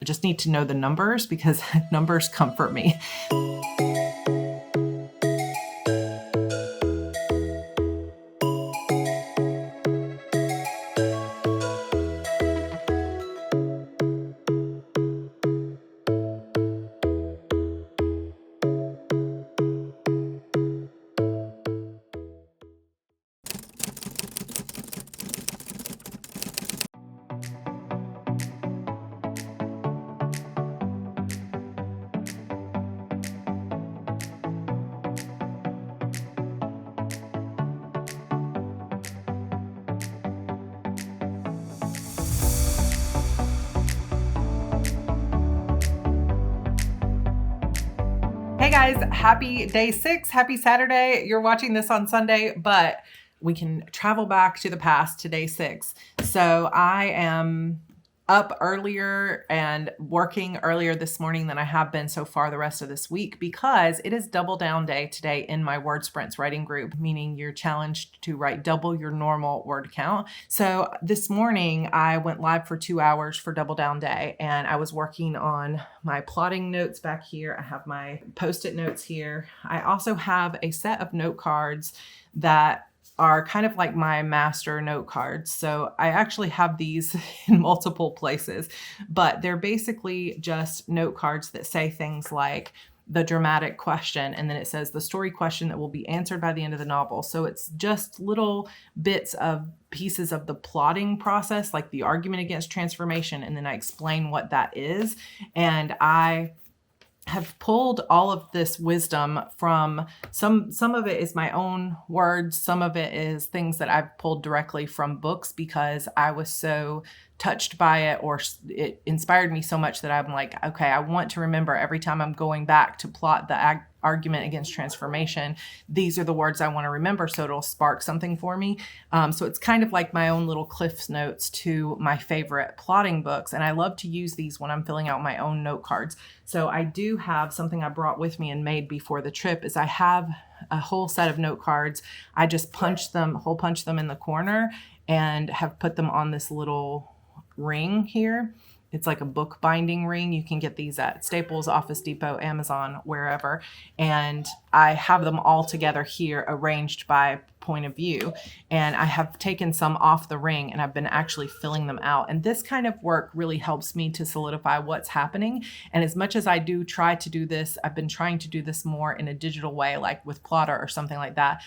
just need to know the numbers because numbers comfort me. Hey guys, happy day 6, happy Saturday. You're watching this on Sunday, but we can travel back to the past to day 6. So I am up earlier and working earlier this morning than I have been so far the rest of this week because it is double down day today in my word sprints writing group, meaning you're challenged to write double your normal word count. So this morning I went live for 2 hours for double down day and I was working on my plotting notes back here. I have my post-it notes here. I also have a set of note cards that are kind of like my master note cards. So I actually have these in multiple places, but they're basically just note cards that say things like the dramatic question, and then it says the story question that will be answered by the end of the novel. So it's just little bits of pieces of the plotting process, like the argument against transformation, and then I explain what that is. And I have pulled all of this wisdom from some of it is my own words. Some of it is things that I've pulled directly from books because I was so touched by it, or it inspired me so much that I'm like, okay, I want to remember every time I'm going back to plot the argument against transformation, these are the words I want to remember, so it'll spark something for me. So it's kind of like my own little Cliff's Notes to my favorite plotting books, and I love to use these when I'm filling out my own note cards. So I do have something I brought with me and made before the trip is I have a whole set of note cards. I just hole punch them in the corner and have put them on this little ring here. It's like a book binding ring. You can get these at Staples, Office Depot, Amazon, wherever. And I have them all together here arranged by point of view. And I have taken some off the ring and I've been actually filling them out. And this kind of work really helps me to solidify what's happening. And as much as I do try to do this, I've been trying to do this more in a digital way, like with Plotter or something like that.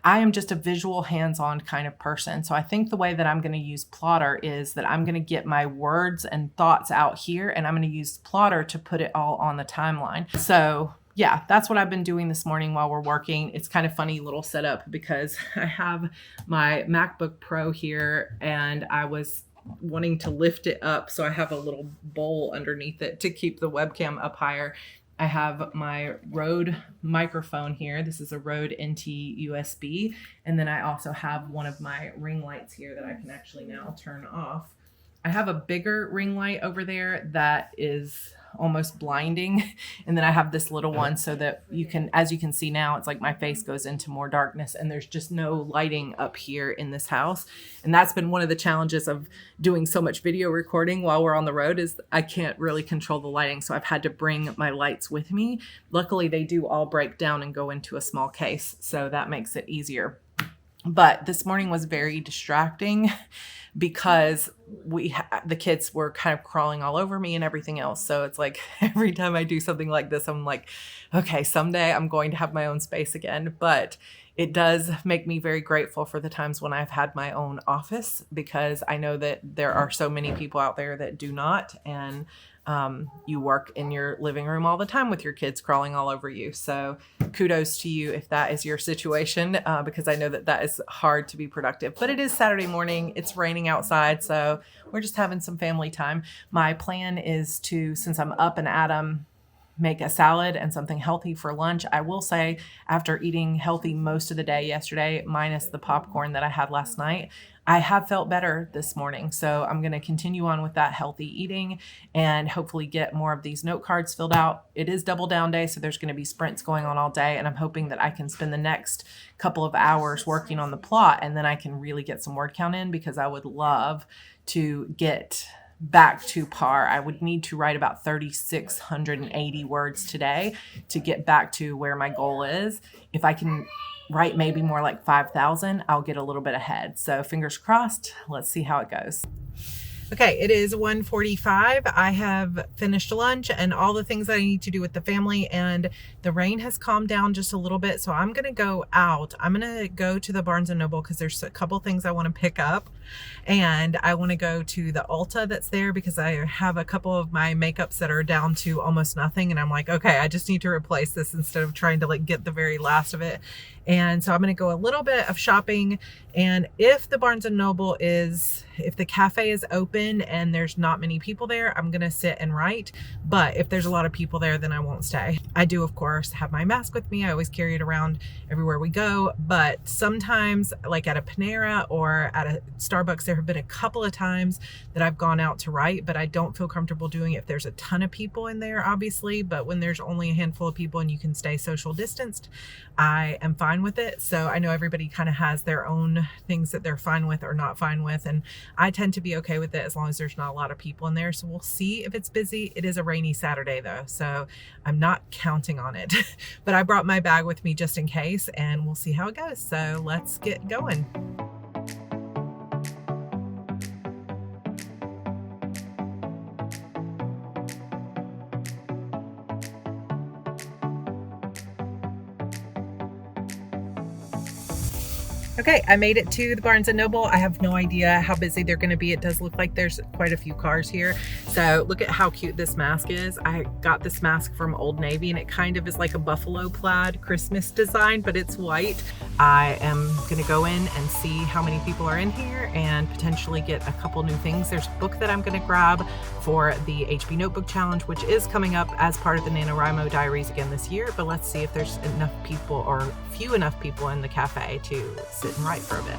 I am just a visual, hands-on kind of person. So I think the way that I'm going to use Plotter is that I'm going to get my words and thoughts out here, and I'm going to use Plotter to put it all on the timeline. So yeah, that's what I've been doing this morning while we're working. It's kind of funny little setup because I have my MacBook Pro here and I was wanting to lift it up. So I have a little bowl underneath it to keep the webcam up higher. I have my Rode microphone here. This is a Rode NT USB. And then I also have one of my ring lights here that I can actually now turn off. I have a bigger ring light over there that is almost blinding. And then I have this little one so that you can, as you can see now, it's like my face goes into more darkness and there's just no lighting up here in this house. And that's been one of the challenges of doing so much video recording while we're on the road is I can't really control the lighting. So I've had to bring my lights with me. Luckily, they do all break down and go into a small case. So that makes it easier. But this morning was very distracting because the kids were kind of crawling all over me and everything else. So it's like every time I do something like this, I'm like, okay, someday I'm going to have my own space again. But it does make me very grateful for the times when I've had my own office because I know that there are so many people out there that do not. And you work in your living room all the time with your kids crawling all over you. So kudos to you if that is your situation, because I know that that is hard to be productive. But it is Saturday morning. It's raining outside, so we're just having some family time. My plan is to, since I'm up and at 'em, make a salad and something healthy for lunch. I will say after eating healthy most of the day yesterday, minus the popcorn that I had last night, I have felt better this morning. So I'm going to continue on with that healthy eating and hopefully get more of these note cards filled out. It is double down day, so there's going to be sprints going on all day. And I'm hoping that I can spend the next couple of hours working on the plot and then I can really get some word count in because I would love to get back to par. I would need to write about 3,680 words today to get back to where my goal is. If I can write maybe more like 5,000, I'll get a little bit ahead. So fingers crossed. Let's see how it goes. Okay, it is 1:45. I have finished lunch and all the things that I need to do with the family, and the rain has calmed down just a little bit. So I'm going to go out. I'm going to go to the Barnes & Noble because there's a couple things I want to pick up. And I want to go to the Ulta that's there because I have a couple of my makeups that are down to almost nothing. And I'm like, okay, I just need to replace this instead of trying to like get the very last of it. And so I'm going to go a little bit of shopping. And if the Barnes & Noble if the cafe is open and there's not many people there, I'm going to sit and write. But if there's a lot of people there, then I won't stay. I do, of course, have my mask with me. I always carry it around everywhere we go. But sometimes, like at a Panera or at a Starbucks, there have been a couple of times that I've gone out to write, but I don't feel comfortable doing it if there's a ton of people in there, obviously. But when there's only a handful of people and you can stay social distanced, I am fine with it. So I know everybody kind of has their own things that they're fine with or not fine with. And I tend to be okay with it as long as there's not a lot of people in there. So we'll see if it's busy. It is a rainy Saturday though, so I'm not counting on it. But I brought my bag with me just in case, and we'll see how it goes. So let's get going. Okay, I made it to the Barnes & Noble. I have no idea how busy they're going to be. It does look like there's quite a few cars here. So look at how cute this mask is. I got this mask from Old Navy, and it kind of is like a buffalo plaid Christmas design, but it's white. I am going to go in and see how many people are in here and potentially get a couple new things. There's a book that I'm going to grab for the HB Notebook Challenge, which is coming up as part of the NaNoWriMo Diaries again this year. But let's see if there's enough people or few enough people in the cafe to sit and write for a bit.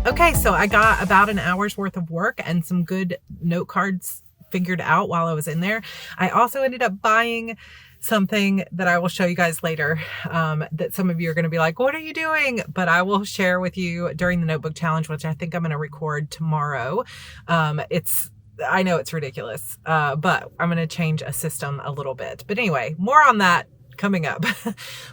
Okay, so I got about an hour's worth of work and some good note cards figured out while I was in there. I also ended up buying something that I will show you guys later, that some of you are going to be like, what are you doing? But I will share with you during the notebook challenge, which I think I'm going to record tomorrow. I know it's ridiculous, but I'm going to change a system a little bit. But anyway, more on that coming up.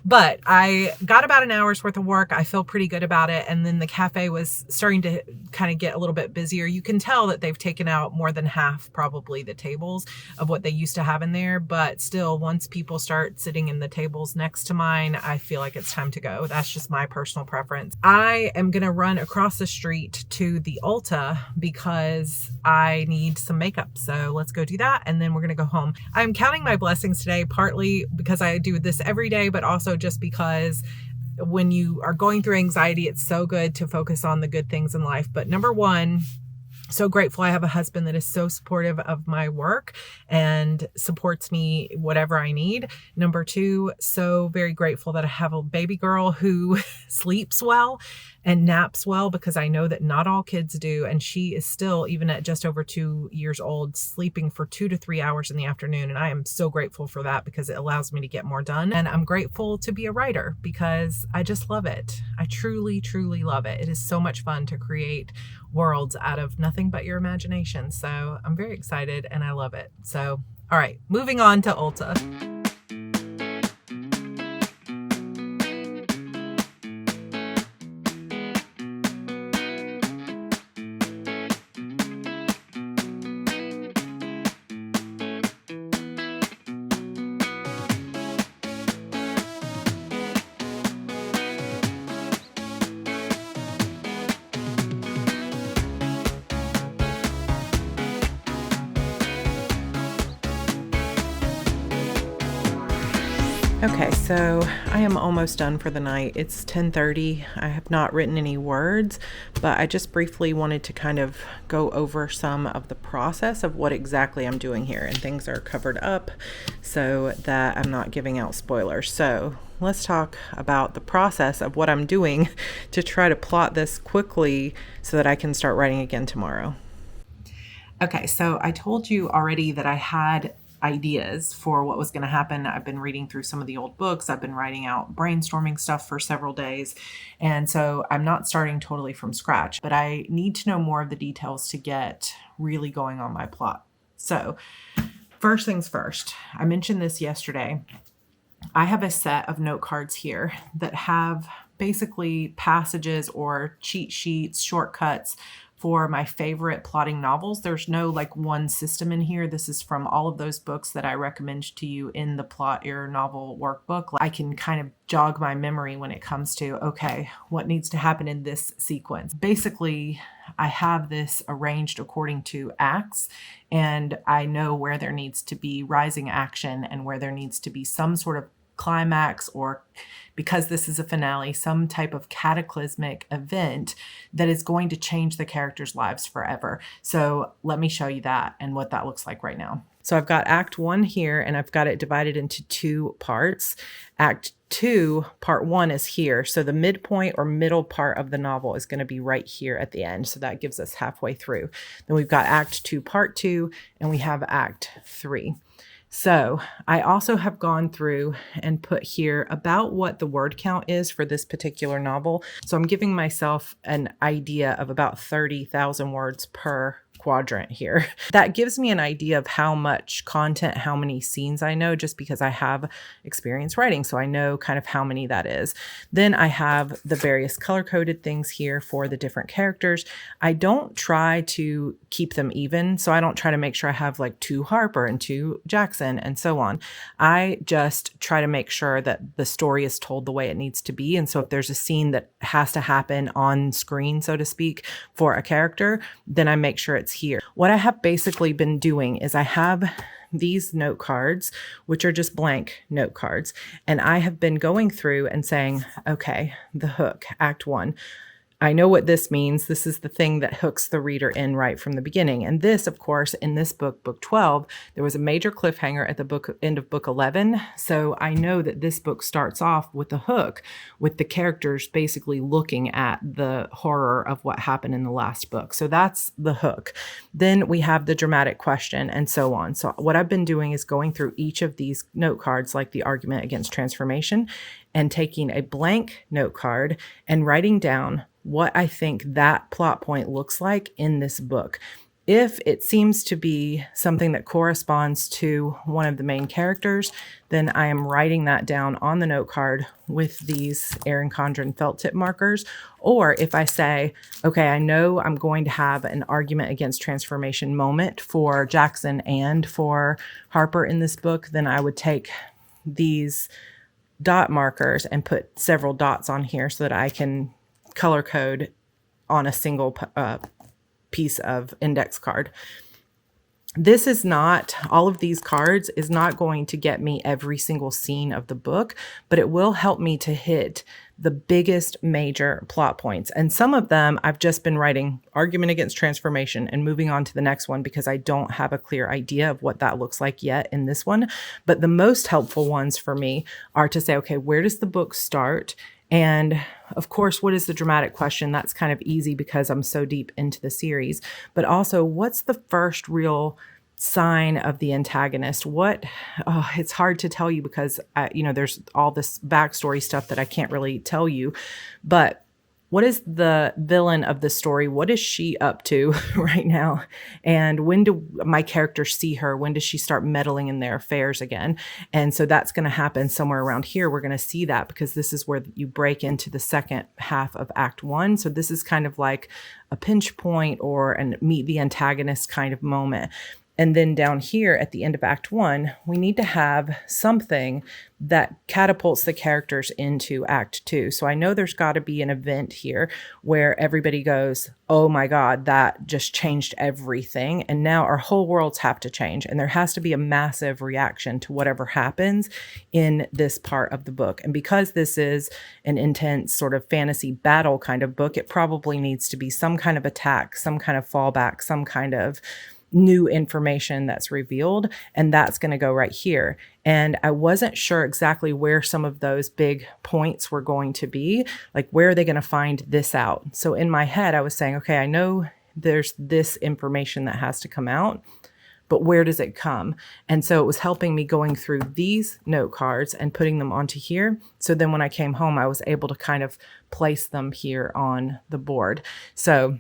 But I got about an hour's worth of work. I feel pretty good about it. And then the cafe was starting to kind of get a little bit busier. You can tell that they've taken out more than half, probably, the tables of what they used to have in there. But still, once people start sitting in the tables next to mine, I feel like it's time to go. That's just my personal preference. I am going to run across the street to the Ulta because I need some makeup. So let's go do that. And then we're going to go home. I'm counting my blessings today, partly because I do this every day, but also just because when you are going through anxiety, it's so good to focus on the good things in life. But number one, so grateful I have a husband that is so supportive of my work and supports me whatever I need. Number two, so very grateful that I have a baby girl who sleeps well and naps well, because I know that not all kids do. And she is still, even at just over 2 years old, sleeping for 2 to 3 hours in the afternoon. And I am so grateful for that because it allows me to get more done. And I'm grateful to be a writer because I just love it. I truly, truly love it. It is so much fun to create worlds out of nothing but your imagination. So I'm very excited and I love it. So, all right, moving on to Ulta. Okay, so I am almost done for the night. It's 10:30. I have not written any words, but I just briefly wanted to kind of go over some of the process of what exactly I'm doing here, and things are covered up so that I'm not giving out spoilers. So let's talk about the process of what I'm doing to try to plot this quickly so that I can start writing again tomorrow. Okay, so I told you already that I had ideas for what was going to happen. I've been reading through some of the old books. I've been writing out brainstorming stuff for several days. And so I'm not starting totally from scratch, but I need to know more of the details to get really going on my plot. So first things first, I mentioned this yesterday. I have a set of note cards here that have basically passages or cheat sheets, shortcuts for my favorite plotting novels. There's no like one system in here. This is from all of those books that I recommend to you in the Plot Your Novel workbook. I can kind of jog my memory when it comes to, okay, what needs to happen in this sequence. Basically, I have this arranged according to acts, and I know where there needs to be rising action and where there needs to be some sort of climax, or because this is a finale, some type of cataclysmic event that is going to change the characters' lives forever. So let me show you that and what that looks like right now. So I've got Act 1 here, and I've got it divided into 2 parts. Act 2, Part 1 is here. So the midpoint or middle part of the novel is going to be right here at the end. So that gives us halfway through. Then we've got Act 2, Part 2, and we have Act 3. So I also have gone through and put here about what the word count is for this particular novel. So I'm giving myself an idea of about 30,000 words per quadrant here. That gives me an idea of how much content, how many scenes I know, just because I have experience writing. So I know kind of how many that is. Then I have the various color-coded things here for the different characters. I don't try to keep them even. So I don't try to make sure I have like 2 Harper and 2 Jackson and so on. I just try to make sure that the story is told the way it needs to be. And so if there's a scene that has to happen on screen, so to speak, for a character, then I make sure it's here. What I have basically been doing is I have these note cards, which are just blank note cards. And I have been going through and saying, okay, the hook, Act 1. I know what this means. This is the thing that hooks the reader in right from the beginning. And this, of course, in this book, book 12, there was a major cliffhanger at the end of book 11. So I know that this book starts off with a hook, with the characters basically looking at the horror of what happened in the last book. So that's the hook. Then we have the dramatic question and so on. So what I've been doing is going through each of these note cards, like the argument against transformation, and taking a blank note card and writing down what I think that plot point looks like in this book. If it seems to be something that corresponds to one of the main characters, then I am writing that down on the note card with these Erin Condren felt tip markers. Or if I say, okay, I know I'm going to have an argument against transformation moment for Jackson and for Harper in this book, then I would take these dot markers and put several dots on here so that I can color code on a single piece of index card. This is not, all of these cards is not going to get me every single scene of the book, but it will help me to hit the biggest major plot points. And some of them I've just been writing argument against transformation and moving on to the next one because I don't have a clear idea of what that looks like yet in this one. But the most helpful ones for me are to say, okay, where does the book start? And of course, what is the dramatic question? That's kind of easy because I'm so deep into the series. But also, what's the first real sign of the antagonist? It's hard to tell you because, there's all this backstory stuff that I can't really tell you. But what is the villain of the story? What is she up to right now? And when do my characters see her? When does she start meddling in their affairs again? And so that's going to happen somewhere around here. We're going to see that because this is where you break into the second half of Act 1. So this is kind of like a pinch point or an meet the antagonist kind of moment. And then down here at the end of Act 1, we need to have something that catapults the characters into Act 2. So I know there's got to be an event here where everybody goes, oh my God, that just changed everything. And now our whole worlds have to change. And there has to be a massive reaction to whatever happens in this part of the book. And because this is an intense sort of fantasy battle kind of book, it probably needs to be some kind of attack, some kind of fallback, some kind of new information that's revealed, and that's going to go right here. And I wasn't sure exactly where some of those big points were going to be, like where are they going to find this out? So in my head, I was saying, okay, I know there's this information that has to come out, but where does it come? And so it was helping me going through these note cards and putting them onto here. So then when I came home, I was able to kind of place them here on the board. So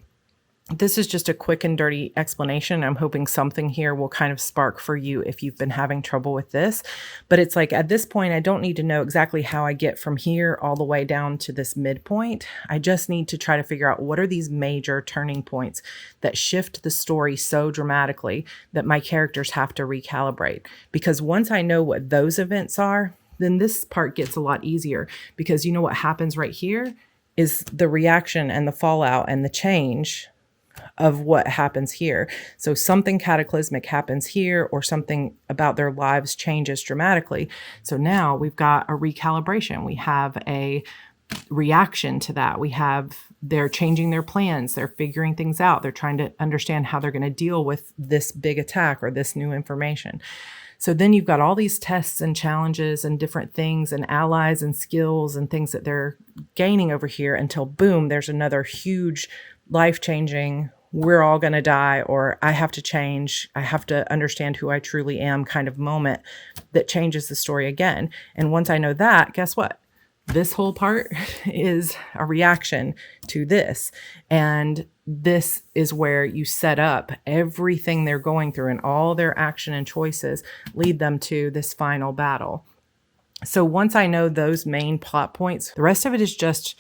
this is just a quick and dirty explanation. I'm hoping something here will kind of spark for you if you've been having trouble with this. But it's like at this point, I don't need to know exactly how I get from here all the way down to this midpoint. I just need to try to figure out what are these major turning points that shift the story so dramatically that my characters have to recalibrate. Because once I know what those events are, then this part gets a lot easier, because you know what happens right here is the reaction and the fallout and the change of what happens here. So something cataclysmic happens here, or something about their lives changes dramatically. So now we've got a recalibration. We have a reaction to that. They're changing their plans. They're figuring things out. They're trying to understand how they're going to deal with this big attack or this new information. So then you've got all these tests and challenges and different things and allies and skills and things that they're gaining over here until boom, there's another huge life-changing, we're all going to die, or I have to change, I have to understand who I truly am kind of moment that changes the story again. And once I know that, guess what? This whole part is a reaction to this. And this is where you set up everything they're going through, and all their action and choices lead them to this final battle. So once I know those main plot points, the rest of it is just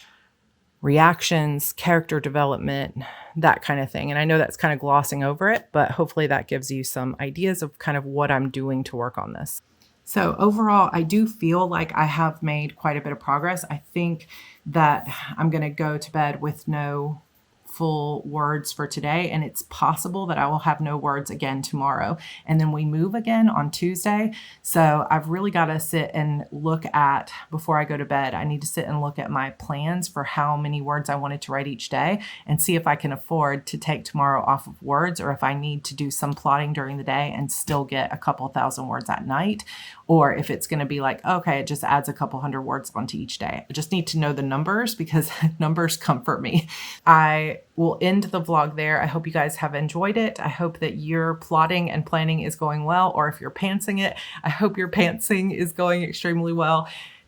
reactions, character development, that kind of thing. And I know that's kind of glossing over it, but hopefully that gives you some ideas of kind of what I'm doing to work on this. So overall, I do feel like I have made quite a bit of progress. I think that I'm going to go to bed with no full words for today, and it's possible that I will have no words again tomorrow, and then we move again on Tuesday. So I've really got to sit and look at, before I go to bed, I need to sit and look at my plans for how many words I wanted to write each day, and see if I can afford to take tomorrow off of words, or if I need to do some plotting during the day and still get a couple thousand words at night, or if it's going to be like, okay, it just adds a couple hundred words onto each day. I just need to know the numbers, because numbers comfort me. I will end the vlog there. I hope you guys have enjoyed it. I hope that your plotting and planning is going well, or if you're pantsing it, I hope your pantsing is going extremely well.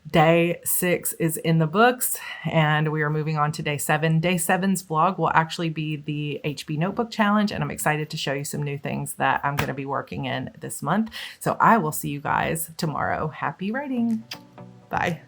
Day 6 is in the books, and we are moving on to day 7. Day 7's vlog will actually be the HB Notebook Challenge, and I'm excited to show you some new things that I'm going to be working in this month. So I will see you guys tomorrow. Happy writing. Bye.